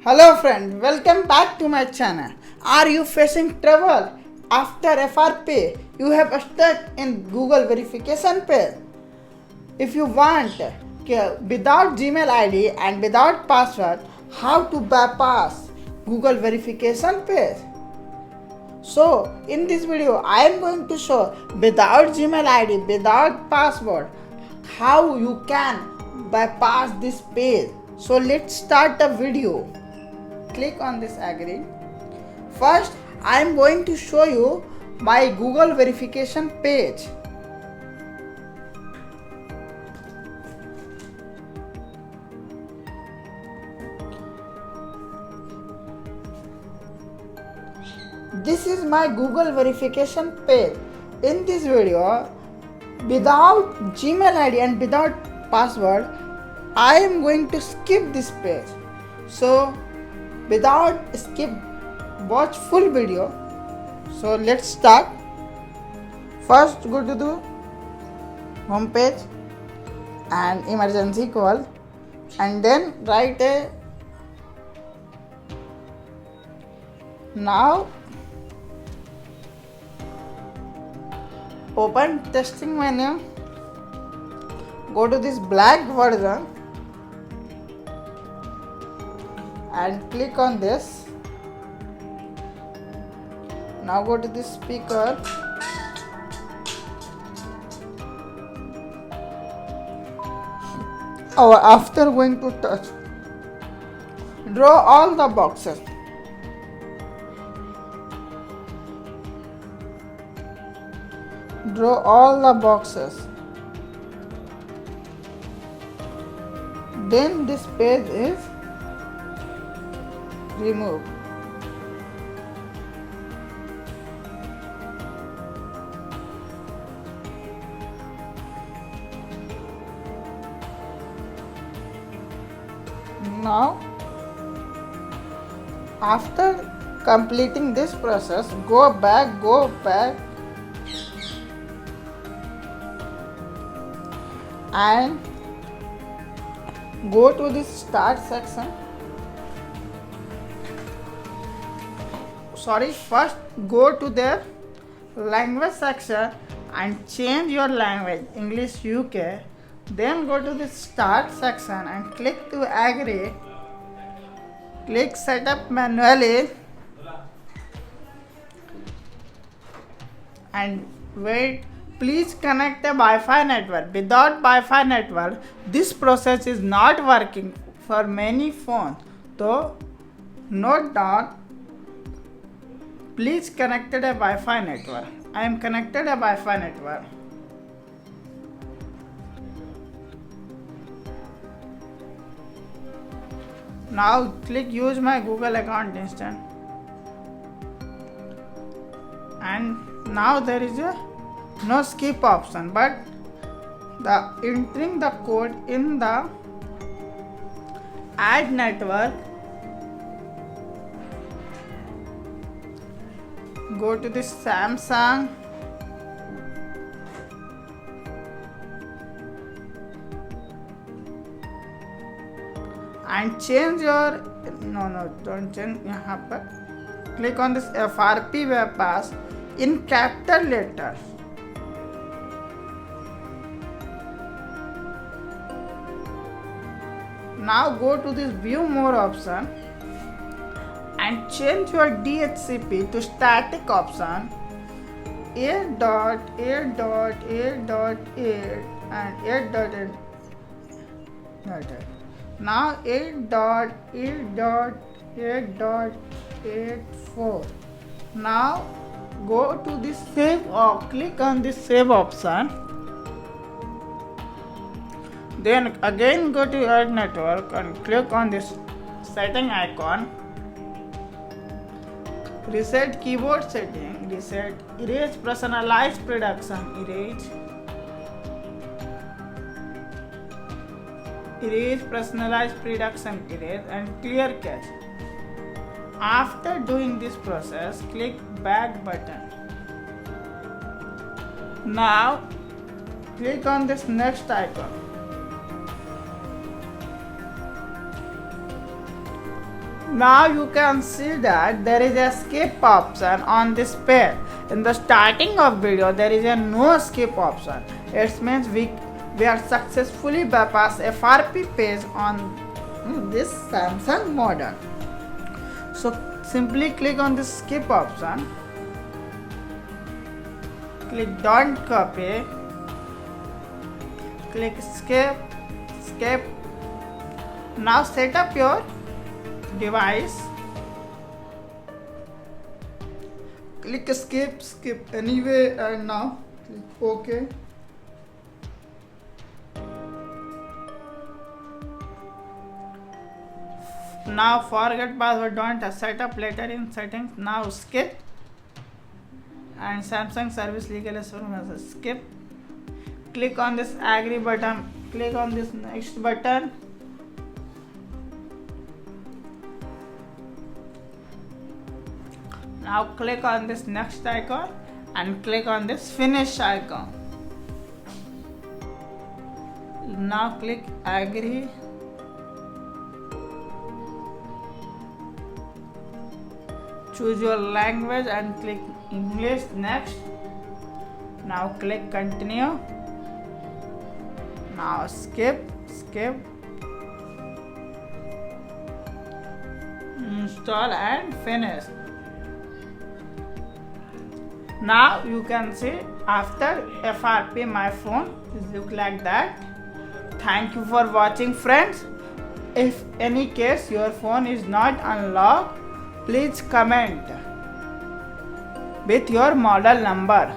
Hello friend, welcome back to my channel. Are you facing trouble after FRP? You have stuck in Google verification page. If you want without Gmail ID and without password, how to bypass Google verification page? So in this video I am going to show without Gmail ID, without password, how you can bypass this page. So let's start the video. Click on this agree. First I am going to show you my Google verification page. This is my Google verification page. In this video, without Gmail ID and without password, I am going to skip this page. So without skip, watch full video. So let's start. First go to the home page and emergency call, and then write a now open testing menu, go to this black version and click on this. Now go to this speaker, or after going to touch, draw all the boxes. Draw all the boxes. Then this page is removed. Now, after completing this process, go back and go to this start section. First go to the language section and change your language, English UK. Then go to the start section and click to agree. Click setup manually and wait. Please connect a Wi-Fi network. Without Wi-Fi network, this process is not working for many phones. So note down. Please connect a Wi-Fi network. I am connected a Wi-Fi network. Now click use my Google account instant. And now there is a no skip option, but the entering the code in the add network. Go to this Samsung and change your don't change. यहाँ पर click on this FRP web pass in capital letters. Now go to this view more option and change your DHCP to static option 8.8.8.8 and 8.8. Now 8.8.8.84. Now go to this save or click on this save option. Then again go to your network and click on this setting icon. Reset keyboard setting, reset, erase personalized production, erase personalized production, erase and clear cache. After doing this process, click back button. Now click on this next icon. Now you can see that there is a skip option on this page. In the starting of video there is a no skip option. It means we are successfully bypass FRP page on this Samsung model. So simply click on the skip option. Click don't copy. Click skip. Now set up your device. Click skip anyway, and now click OK. Now forget password, don't set up later in settings. Now skip, and Samsung service legal as skip. Click on this agree button. Click on this next button. Now click on this next icon and click on this finish icon. Now click agree. Choose your language and click English. Next. Now click continue. Now skip. Install and finish. Now you can see after FRP my phone look like that. Thank you for watching, friends. If any case your phone is not unlocked, please comment with your model number.